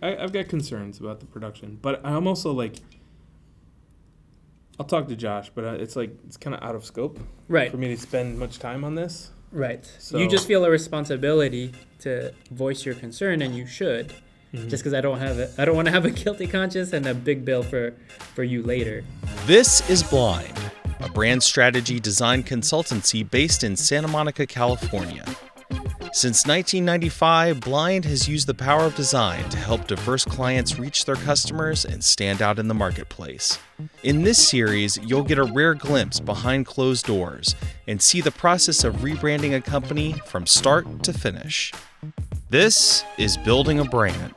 I've got concerns about the production, but I'm also like, I'll talk to Josh, but it's kind of out of scope for me to spend much time on this. Right. So, you just feel a responsibility to voice your concern, and you should. Just because I don't want to have a guilty conscience and a big bill for you later. This is Blind, a brand strategy design consultancy based in Santa Monica, California. Since 1995, Blind has used the power of design to help diverse clients reach their customers and stand out in the marketplace. In this series, you'll get a rare glimpse behind closed doors and see the process of rebranding a company from start to finish. This is Building a Brand.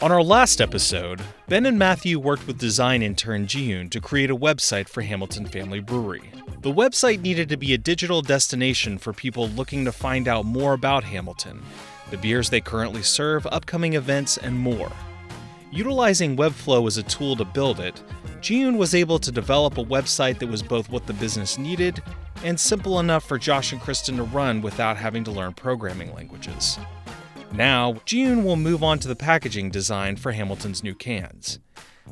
On our last episode, Ben and Matthew worked with design intern Jieun to create a website for Hamilton Family Brewery. The website needed to be a digital destination for people looking to find out more about Hamilton, the beers they currently serve, upcoming events, and more. Utilizing Webflow as a tool to build it, Jieun was able to develop a website that was both what the business needed and simple enough for Josh and Crysten to run without having to learn programming languages. Now, Jieun will move on to the packaging design for Hamilton's new cans.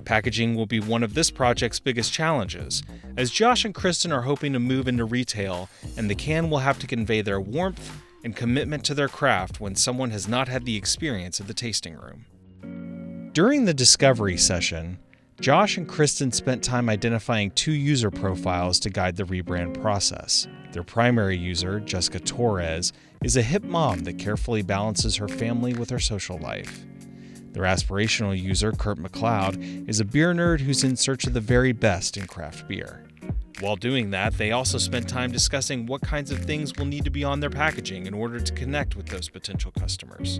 Packaging will be one of this project's biggest challenges, as Josh and Crysten are hoping to move into retail, and the can will have to convey their warmth and commitment to their craft when someone has not had the experience of the tasting room. During the discovery session, Josh and Crysten spent time identifying 2 user profiles to guide the rebrand process. Their primary user, Jessica Torres, is a hip mom that carefully balances her family with her social life. Their aspirational user, Kurt McLeod, is a beer nerd who's in search of the very best in craft beer. While doing that, they also spent time discussing what kinds of things will need to be on their packaging in order to connect with those potential customers.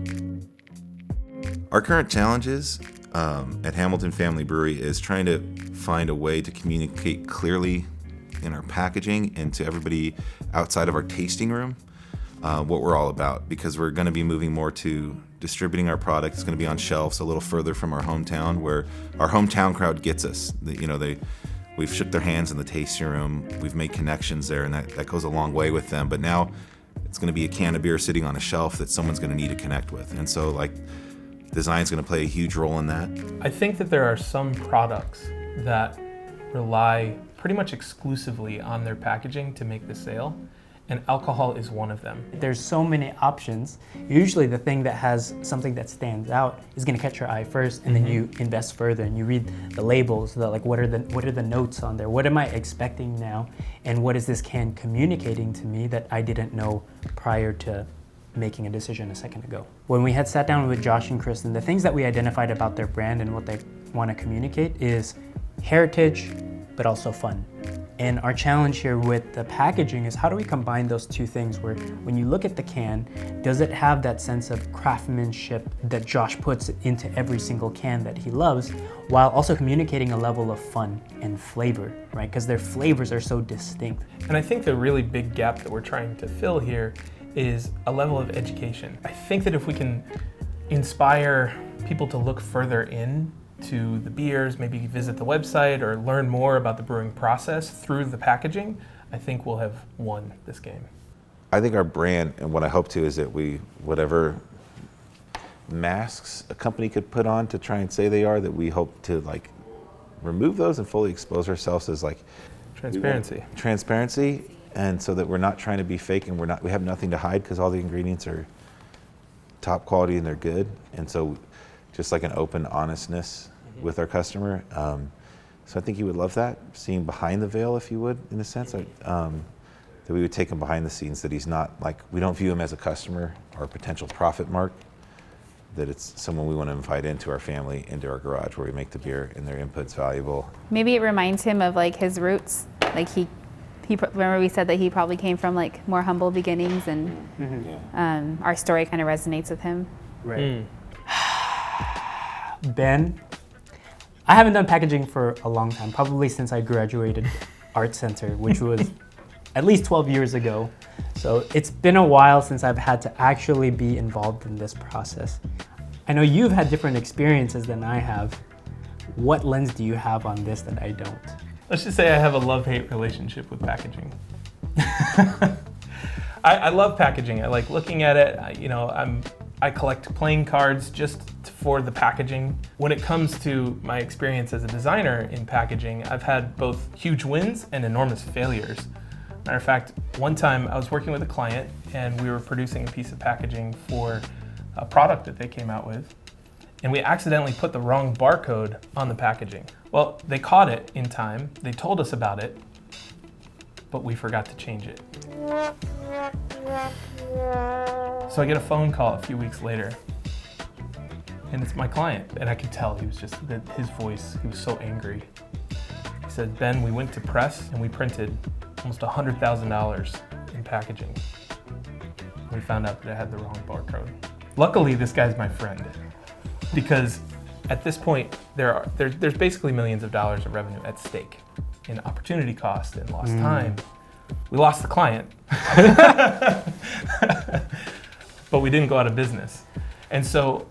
Our current challenges at Hamilton Family Brewery is trying to find a way to communicate clearly in our packaging and to everybody outside of our tasting room what we're all about, because we're going to be moving more to distributing our product. It's going to be on shelves a little further from our hometown, where our hometown crowd gets us. We've shook their hands in the tasting room. We've made connections there, and that goes a long way with them. But now it's going to be a can of beer sitting on a shelf that someone's going to need to connect with. And so, design's going to play a huge role in that. I think that there are some products that rely pretty much exclusively on their packaging to make the sale, and alcohol is one of them. There's so many options. Usually the thing that has something that stands out is going to catch your eye first, and then you invest further and you read the labels, what are the notes on there? What am I expecting now? And what is this can communicating to me that I didn't know prior to making a decision a second ago? When we had sat down with Josh and Crysten, the things that we identified about their brand and what they want to communicate is heritage, but also fun. And our challenge here with the packaging is, how do we combine those two things, where when you look at the can, does it have that sense of craftsmanship that Josh puts into every single can that he loves, while also communicating a level of fun and flavor, right? Because their flavors are so distinct. And I think the really big gap that we're trying to fill here is a level of education. I think that if we can inspire people to look further in to the beers, maybe visit the website or learn more about the brewing process through the packaging, I think we'll have won this game. I think our brand, and what I hope to, is that whatever masks a company could put on to try and say they are, that we hope to remove those and fully expose ourselves as transparency, and so that we're not trying to be fake, and we have nothing to hide, because all the ingredients are top quality and they're good. And so just an open honestness with our customer. So I think he would love that, seeing behind the veil, if you would, in a sense, that we would take him behind the scenes, that he's not we don't view him as a customer or a potential profit mark, that it's someone we want to invite into our family, into our garage where we make the beer, and their input's valuable. Maybe it reminds him of his roots. He remember we said that he probably came from more humble beginnings, and our story kind of resonates with him. Right. Ben, I haven't done packaging for a long time, probably since I graduated Art Center, which was at least 12 years ago. So it's been a while since I've had to actually be involved in this process. I know you've had different experiences than I have. What lens do you have on this that I don't? Let's just say I have a love-hate relationship with packaging. I love packaging. I like looking at it. I collect playing cards just for the packaging. When it comes to my experience as a designer in packaging, I've had both huge wins and enormous failures. Matter of fact, one time I was working with a client and we were producing a piece of packaging for a product that they came out with, and we accidentally put the wrong barcode on the packaging. Well, they caught it in time, they told us about it, but we forgot to change it. So I get a phone call a few weeks later, and it's my client, and I could tell he was just, his voice, he was so angry. He said, Ben, we went to press and we printed almost $100,000 in packaging. We found out that it had the wrong barcode. Luckily, this guy's my friend, because at this point, there's basically millions of dollars of revenue at stake in opportunity cost and lost time. We lost the client, but we didn't go out of business. And so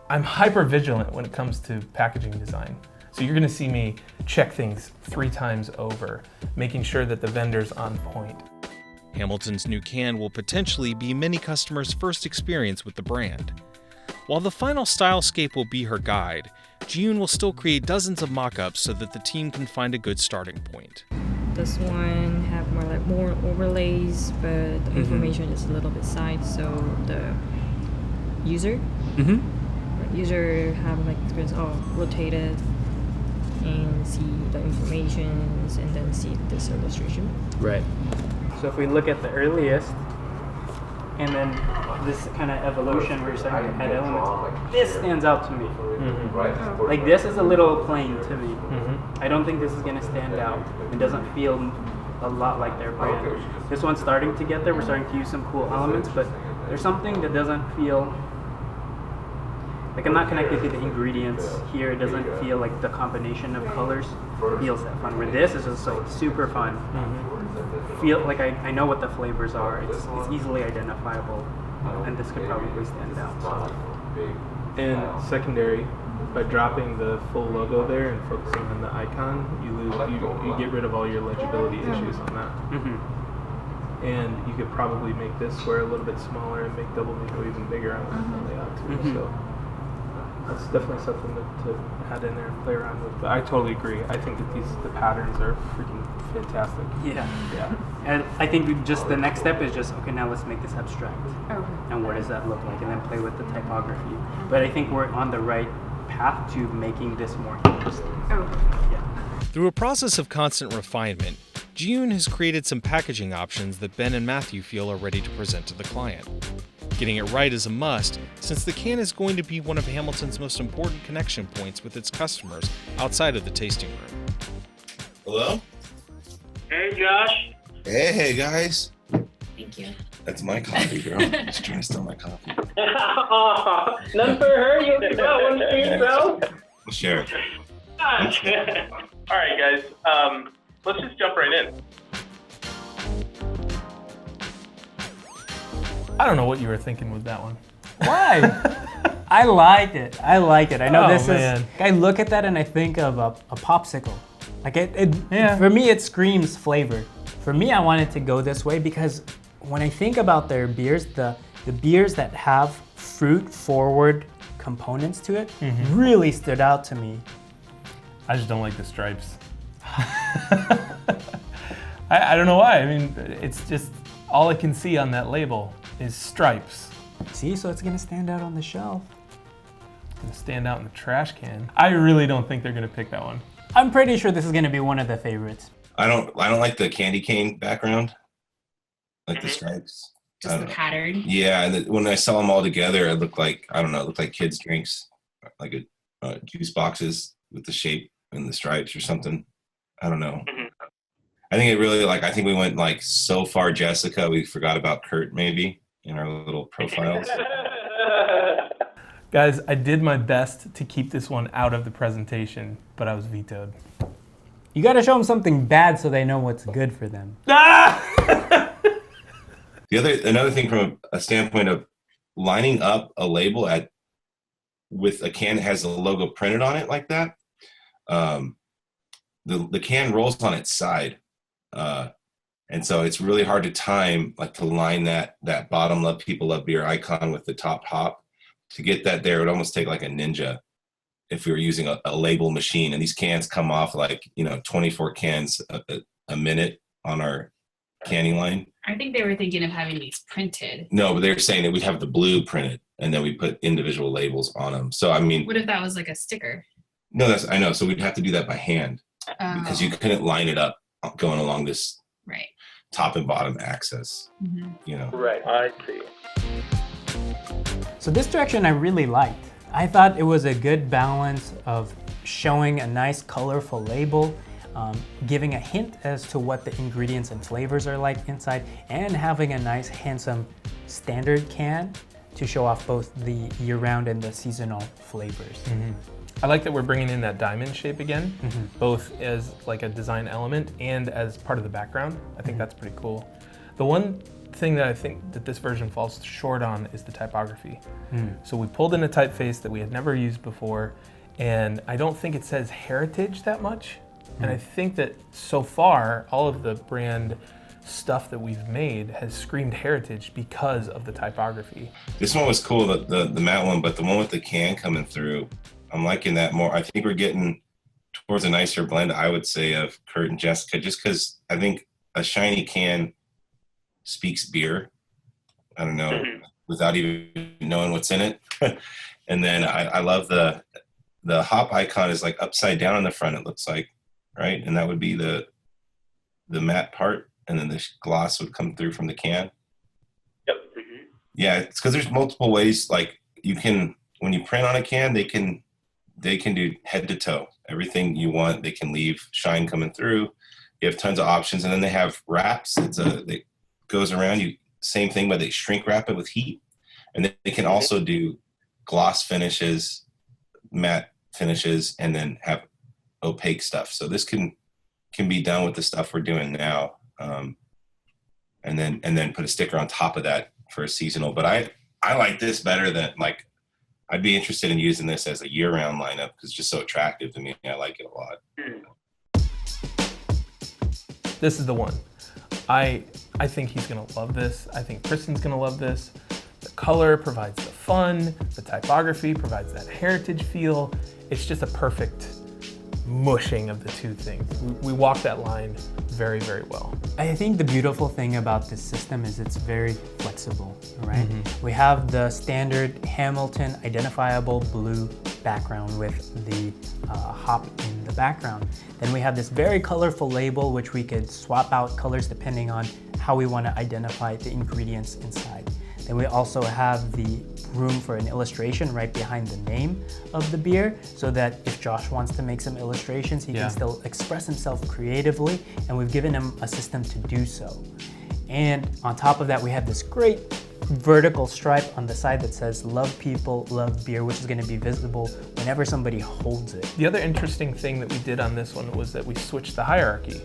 I'm hyper vigilant when it comes to packaging design. So you're gonna see me check things 3 times over, making sure that the vendor's on point. Hamilton's new can will potentially be many customers' first experience with the brand. While the final Stylescape will be her guide, Jieun will still create dozens of mock-ups so that the team can find a good starting point. This one have more overlays, but the information is a little bit side, so the user have like experience rotated and see the informations and then see this illustration. Right. So if we look at the earliest, and then this kind of evolution where you're starting to add elements, this stands out to me. Like this is a little plain to me. I don't think this is gonna stand out. It doesn't feel a lot like their brand. This one's starting to get there. We're starting to use some cool elements, but there's something that doesn't feel like I'm not connected to the ingredients here. It doesn't feel like the combination of colors feels that fun. Where this is just like super fun. Feel like I know what the flavors are. It's easily identifiable, and this could probably stand out. And secondary, by dropping the full logo there and focusing on the icon, you get rid of all your legibility issues on that. And you could probably make this square a little bit smaller and make double window even bigger on the layout too. So that's definitely something to add in there and play around with. But I totally agree. I think that the patterns are freaking fantastic. Yeah. And I think just the next step is just, okay, now let's make this abstract. And what does that look like? And then play with the typography. But I think we're on the right path to making this more interesting. Yeah. Through a process of constant refinement, Jieun has created some packaging options that Ben and Matthew feel are ready to present to the client. Getting it right is a must, since the can is going to be one of Hamilton's most important connection points with its customers outside of the tasting room. Hello? Hey, Josh. Hey, guys. Thank you. That's my coffee, girl. Just trying to steal my coffee. None for her. You got one for yourself. We'll share it. All right, guys. Let's just jump right in. I don't know what you were thinking with that one. Why? I like it. I know this man. is. I look at that and I think of a popsicle. Like for me, it screams flavor. For me, I wanted to go this way because when I think about their beers, the beers that have fruit-forward components to it really stood out to me. I just don't like the stripes. I don't know why. I mean, it's just all I can see on that label is stripes. See, so it's gonna stand out on the shelf. It's gonna stand out in the trash can. I really don't think they're gonna pick that one. I'm pretty sure this is gonna be one of the favorites. I don't like the candy cane background, like the stripes. Just the pattern. Yeah, and when I saw them all together, it looked like kids' drinks, like juice boxes with the shape and the stripes or something. I don't know. I think it really I think we went like so far, Jessica, we forgot about Kurt maybe in our little profiles. Guys, I did my best to keep this one out of the presentation, but I was vetoed. You gotta show them something bad so they know what's good for them. Another thing from a standpoint of lining up a label with a can that has the logo printed on it like that, the can rolls on its side. And so it's really hard to time, like to line that bottom Love People Love Beer icon with the top hop. To get that there, it would almost take like a ninja if we were using a label machine. And these cans come off like, 24 cans a minute on our canning line. I think they were thinking of having these printed. No, but they're saying that we'd have the blue printed and then we put individual labels on them. So, I mean. What if that was like a sticker? No, I know. So we'd have to do that by hand because you couldn't line it up going along this right top and bottom axis, Right, I see. So this direction I really liked. I thought it was a good balance of showing a nice colorful label, giving a hint as to what the ingredients and flavors are like inside, and having a nice handsome standard can to show off both the year-round and the seasonal flavors. Mm-hmm. I like that we're bringing in that diamond shape again, both as like a design element and as part of the background. I think that's pretty cool. The one thing that I think that this version falls short on is the typography. So we pulled in a typeface that we had never used before, and I don't think it says heritage that much. And I think that so far, all of the brand stuff that we've made has screamed heritage because of the typography. This one was cool, the matte one, but the one with the can coming through, I'm liking that more. I think we're getting towards a nicer blend, I would say, of Kurt and Jessica, just because I think a shiny can speaks beer. I don't know, without even knowing what's in it. And then I love the hop icon is like upside down on the front, it looks like, right? And that would be the matte part, and then the gloss would come through from the can. Yep. Yeah, it's because there's multiple ways. Like you can, when you print on a can, they can do head to toe, everything you want. They can leave shine coming through. You have tons of options, and then they have wraps. It goes around you. Same thing, but they shrink wrap it with heat, and then they can also do gloss finishes, matte finishes, and then have opaque stuff. So this can be done with the stuff we're doing now, and then put a sticker on top of that for a seasonal. But I like this better than, like, I'd be interested in using this as a year-round lineup because it's just so attractive to me. I like it a lot. This is the one. I think he's gonna love this. I think Kristen's gonna love this. The color provides the fun, the typography provides that heritage feel. It's just a perfect mushing of the two things. We walk that line very, very well. I think the beautiful thing about this system is it's very flexible, right? We have the standard Hamilton identifiable blue background with the hop in the background. Then we have this very colorful label which we could swap out colors depending on how we want to identify the ingredients inside. Then we also have the room for an illustration right behind the name of the beer, so that if Josh wants to make some illustrations, he can still express himself creatively, and we've given him a system to do so. And on top of that, we have this great vertical stripe on the side that says "Love People, Love Beer," which is going to be visible whenever somebody holds it. The other interesting thing that we did on this one was that we switched the hierarchy.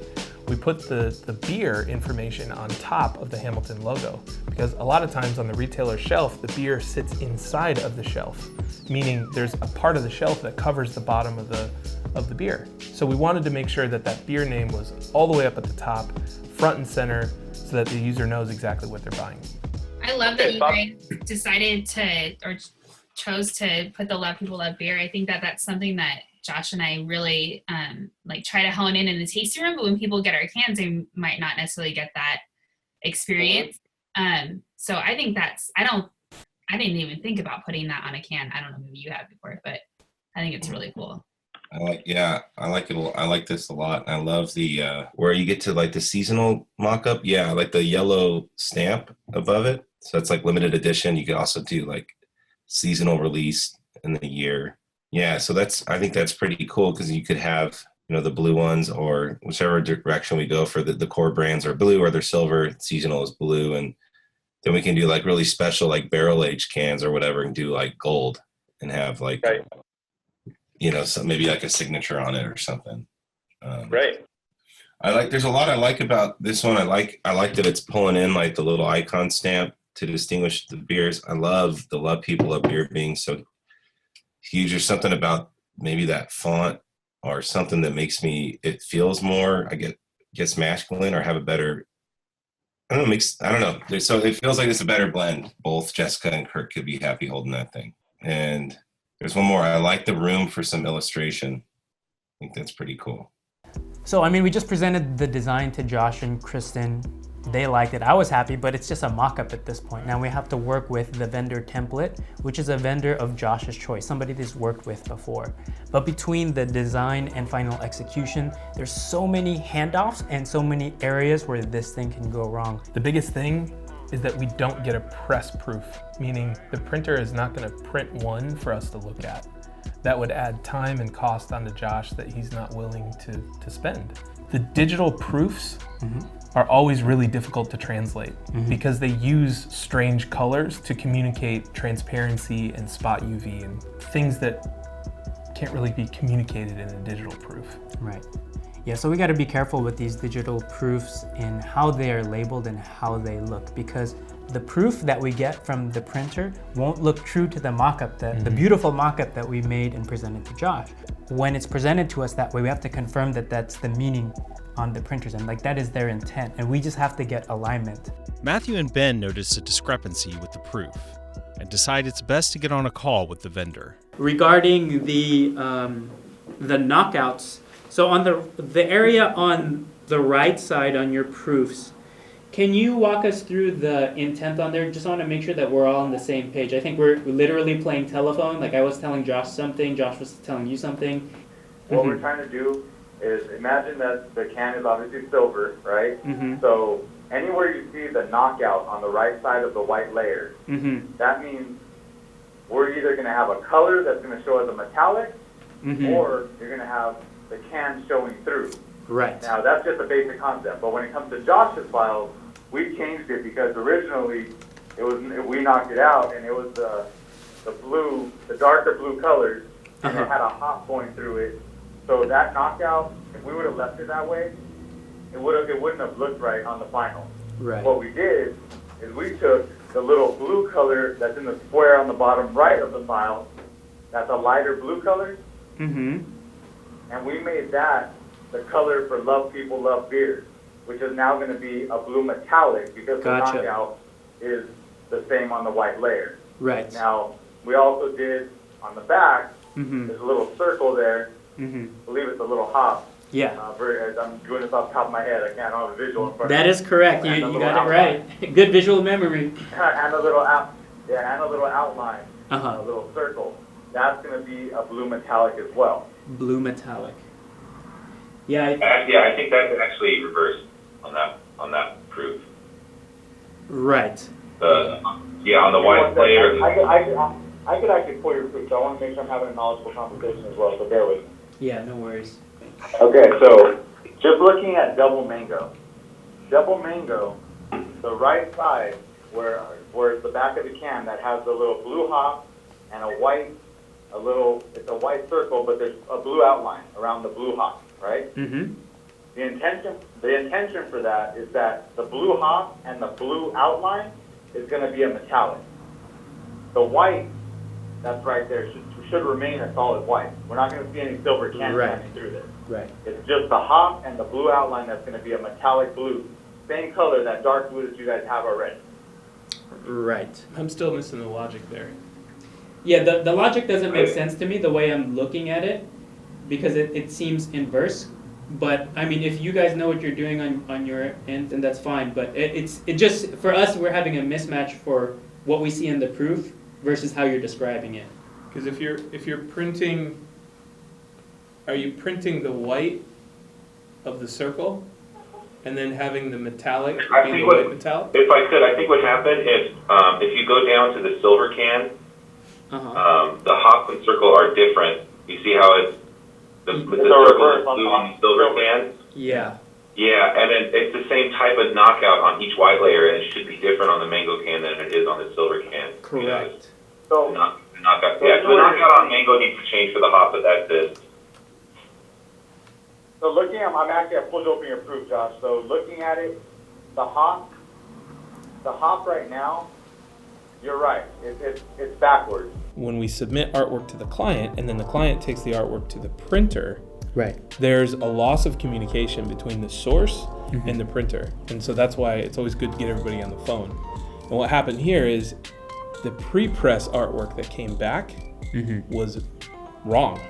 We put the beer information on top of the Hamilton logo, because a lot of times on the retailer shelf, the beer sits inside of the shelf, meaning there's a part of the shelf that covers the bottom of the beer. So we wanted to make sure that that beer name was all the way up at the top, front and center, so that the user knows exactly what they're buying. I love that you guys decided to, or chose to put the Love People Love Beer. I think that that's something that Josh and I really try to hone in the tasting room, but when people get our cans, they might not necessarily get that experience. So I think I didn't even think about putting that on a can. I don't know, maybe you have before, but I think it's really cool. I like it. I like this a lot. I love the where you get to like the seasonal mock-up. Yeah, I like the yellow stamp above it. So it's like limited edition. You could also do like seasonal release in the year. Yeah, so I think that's pretty cool, because you could have, the blue ones, or whichever direction we go for the core brands are blue or they're silver, seasonal is blue, and then we can do like really special like barrel aged cans or whatever and do like gold and have like, so maybe like a signature on it or something. Right. There's a lot I like about this one. I like that it's pulling in like the little icon stamp to distinguish the beers. I love the Love People Love Beer being so huge. There's something about maybe that font or something that makes it feels more, I guess, masculine, or have a better I don't know. So it feels like it's a better blend. Both Jessica and Kirk could be happy holding that thing. And there's one more. I like the room for some illustration. I think that's pretty cool. So, I mean, we just presented the design to Josh and Crysten. They liked it. I was happy, but it's just a mock-up at this point. Now we have to work with the vendor template, which is a vendor of Josh's choice, somebody that's worked with before. But between the design and final execution, there's so many handoffs and so many areas where this thing can go wrong. The biggest thing is that we don't get a press proof, meaning the printer is not going to print one for us to look at. That would add time and cost onto Josh that he's not willing to spend. The digital proofs are always really difficult to translate because they use strange colors to communicate transparency and spot UV and things that can't really be communicated in a digital proof. Right. Yeah, so we got to be careful with these digital proofs in how they are labeled and how they look, because the proof that we get from the printer won't look true to the mock-up, the beautiful mock-up that we made and presented to Josh. When it's presented to us that way, we have to confirm that that's the meaning on the printers, and like that is their intent, and we just have to get alignment. Matthew and Ben noticed a discrepancy with the proof and decide it's best to get on a call with the vendor. Regarding the knockouts, so on the area on the right side on your proofs, can you walk us through the intent on there? Just want to make sure that we're all on the same page. I think we're literally playing telephone. Like I was telling Josh something, Josh was telling you something. What we're trying to do is imagine that the can is obviously silver, right? So anywhere you see the knockout on the right side of the white layer, that means we're either going to have a color that's going to show as a metallic, or you're going to have the can showing through. Right. Now that's just a basic concept, but when it comes to Josh's files, we changed it because originally we knocked it out and it was the blue, the darker blue colors, and it had a hop going through it. So that knockout, if we would have left it that way, it wouldn't have looked right on the final. Right. What we did is we took the little blue color that's in the square on the bottom right of the file, that's a lighter blue color, and we made that the color for Love People Love Beer, which is now going to be a blue metallic because the knockout is the same on the white layer. Right. Now, we also did on the back, there's a little circle there. I believe it's a little hop. Yeah. I'm doing this off the top of my head. I can't have a visual in front of me. That is correct. You got it right. Good visual memory. And a little outline, a little circle. That's going to be a blue metallic as well. Blue metallic. Yeah. I think that's actually reversed on that proof. Right. On the white layer. I could actually pull your proof, so I want to make sure I'm having a knowledgeable conversation as well, so bear with me. Yeah, no worries. Okay, so just looking at double mango. Double mango, the right side, where the back of the can that has the little blue hop and it's a white circle, but there's a blue outline around the blue hop, right? The intention for that is that the blue hop and the blue outline is going to be a metallic. The white that's right there should remain a solid white. We're not going to see any silver cans running through this. Right. It's just the hop and the blue outline that's going to be a metallic blue. Same color, that dark blue that you guys have already. Right. I'm still missing the logic there. Yeah, the logic doesn't make sense to me the way I'm looking at it, because it seems inverse. But I mean, if you guys know what you're doing on your end, then that's fine. But it just, for us, we're having a mismatch for what we see in the proof versus how you're describing it. Because if you're printing, are you printing the white of the circle and then having the metallic be the white metallic? If I could, I think what happened is if you go down to the silver can, the hop and circle are different. You see how the circle is blue on the silver can? Yeah. Yeah, and then it's the same type of knockout on each white layer, and it should be different on the mango can than it is on the silver can. Correct. So the knockout on mango needs to change for the hop, but that's it. So looking at, I pulled open your proof, Josh. So looking at it, the hop right now, you're right. It's backwards. When we submit artwork to the client and then the client takes the artwork to the printer, Right. There's a loss of communication between the source and the printer. And so that's why it's always good to get everybody on the phone. And what happened here is the pre-press artwork that came back was wrong.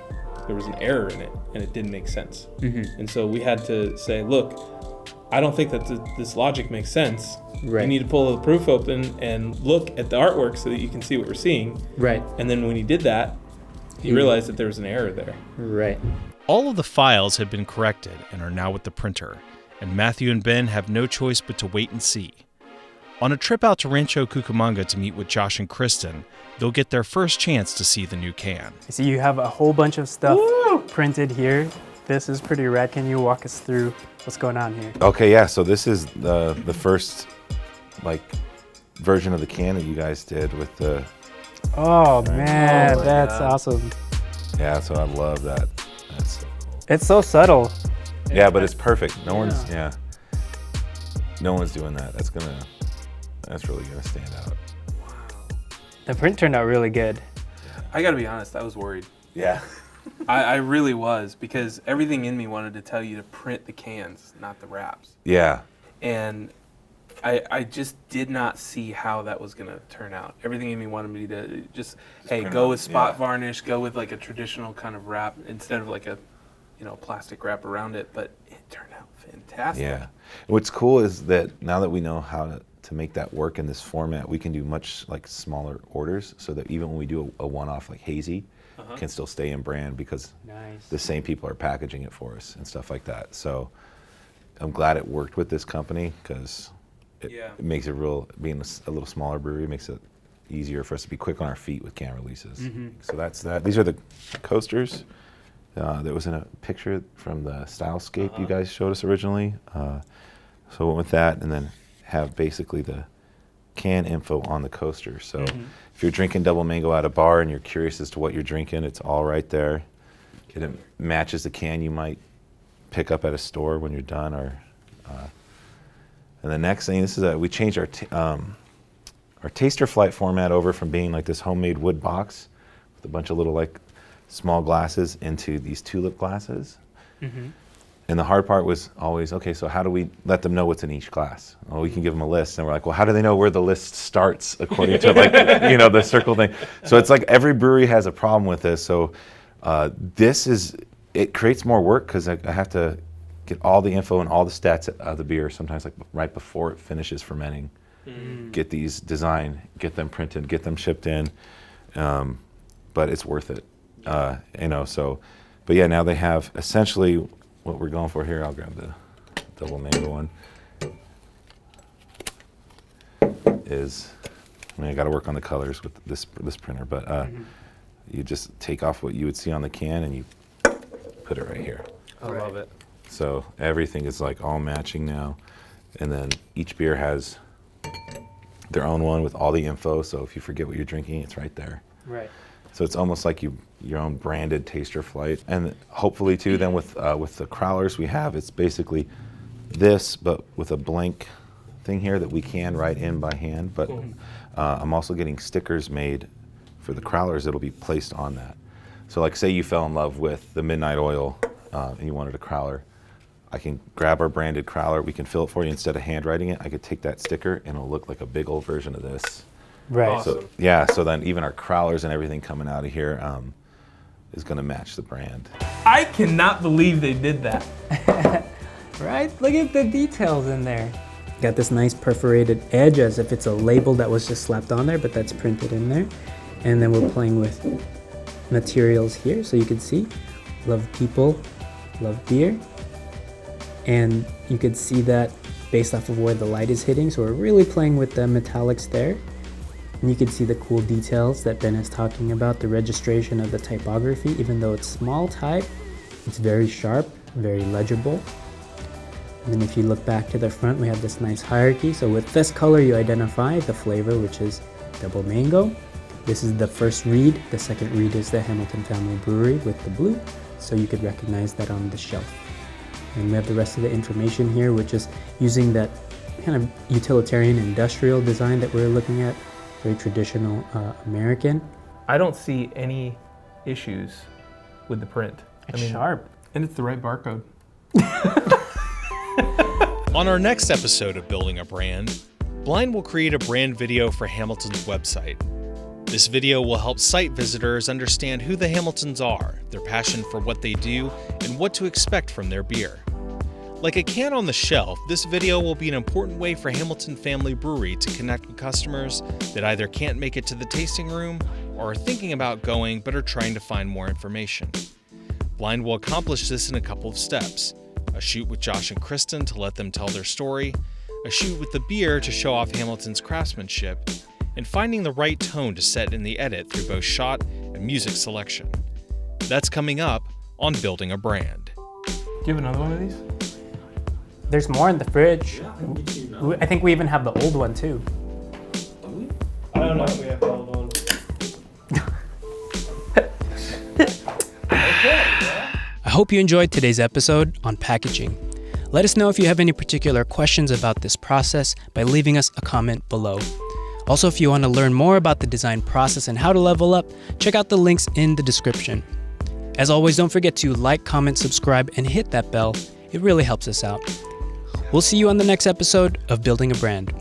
There was an error in it, and it didn't make sense. And so we had to say, look, I don't think that this logic makes sense. Right. You need to pull the proof open and look at the artwork so that you can see what we're seeing. Right. And then when he did that, he realized that there was an error there. Right. All of the files have been corrected and are now with the printer, and Matthew and Ben have no choice but to wait and see. On a trip out to Rancho Cucamonga to meet with Josh and Crysten, they'll get their first chance to see the new can. So you have a whole bunch of stuff printed here. This is pretty rad. Can you walk us through what's going on here? Okay, yeah. So this is the first version of the can that you guys did with the. Oh man, that's awesome. Yeah, so I love that. It's so subtle. Yeah, but it's perfect. No one's doing that. That's really gonna stand out. The print turned out really good. I gotta be honest, I was worried. Yeah. I really was, because everything in me wanted to tell you to print the cans, not the wraps. Yeah. And I just did not see how that was going to turn out. Everything in me wanted me to just go with spot varnish, go with like a traditional kind of wrap instead of like a plastic wrap around it, but it turned out fantastic. Yeah. What's cool is that now that we know how to make that work in this format, we can do much like smaller orders, so that even when we do a one-off like hazy, it can still stay in brand because the same people are packaging it for us and stuff like that. So I'm glad it worked with this company, because it makes it being a little smaller brewery makes it easier for us to be quick on our feet with can releases. So that's that. These are the coasters. There was in a picture from the Stylescape you guys showed us originally. So with that, and then have basically the can info on the coaster. So if you're drinking double mango at a bar and you're curious as to what you're drinking, it's all right there. It matches the can you might pick up at a store when you're done. And the next thing, this is we changed our taster flight format over from being like this homemade wood box with a bunch of little like small glasses into these tulip glasses. And the hard part was always, okay, so how do we let them know what's in each glass? Well, we can give them a list, and we're like, well, how do they know where the list starts according to like, the circle thing? So it's like every brewery has a problem with this. So it creates more work, because I have to get all the info and all the stats of the beer, sometimes like right before it finishes fermenting. Get these designed, get them printed, get them shipped in, but it's worth it. But yeah, now they have essentially what we're going for here. I'll grab the double mango one. I got to work on the colors with this printer, but you just take off what you would see on the can and you put it right here. I love it. So everything is like all matching now, and then each beer has their own one with all the info. So if you forget what you're drinking, it's right there. Right. So it's almost like your own branded taster flight. And hopefully too, then with the crowlers we have, it's basically this, but with a blank thing here that we can write in by hand. But I'm also getting stickers made for the crowlers that'll be placed on that. So like say you fell in love with the Midnight Oil and you wanted a crowler, I can grab our branded crowler, we can fill it for you. Instead of handwriting it, I could take that sticker and it'll look like a big old version of this. Right. Awesome. So then even our crowlers and everything coming out of here is going to match the brand. I cannot believe they did that. Right? Look at the details in there. Got this nice perforated edge as if it's a label that was just slapped on there, but that's printed in there. And then we're playing with materials here, so you can see love people, love beer. And you can see that based off of where the light is hitting. So we're really playing with the metallics there. And you can see the cool details that Ben is talking about, the registration of the typography. Even though it's small type, it's very sharp, very legible. And then if you look back to the front, we have this nice hierarchy. So with this color, you identify the flavor, which is double mango. This is the first read. The second read is the Hamilton Family Brewery with the blue. So you could recognize that on the shelf. And we have the rest of the information here, which is using that kind of utilitarian industrial design that we're looking at, very traditional American. I don't see any issues with the print. It's sharp. And it's the right barcode. On our next episode of Building a Brand, Blind will create a brand video for Hamilton's website. This video will help site visitors understand who the Hamiltons are, their passion for what they do, and what to expect from their beer. Like a can on the shelf, this video will be an important way for Hamilton Family Brewery to connect with customers that either can't make it to the tasting room or are thinking about going but are trying to find more information. Blind will accomplish this in a couple of steps: a shoot with Josh and Crysten to let them tell their story, a shoot with the beer to show off Hamilton's craftsmanship, and finding the right tone to set in the edit through both shot and music selection. That's coming up on Building a Brand. Do you have another one of these? There's more in the fridge. I think we even have the old one too. I don't know if we have the old one. I hope you enjoyed today's episode on packaging. Let us know if you have any particular questions about this process by leaving us a comment below. Also, if you want to learn more about the design process and how to level up, check out the links in the description. As always, don't forget to like, comment, subscribe, and hit that bell. It really helps us out. We'll see you on the next episode of Building a Brand.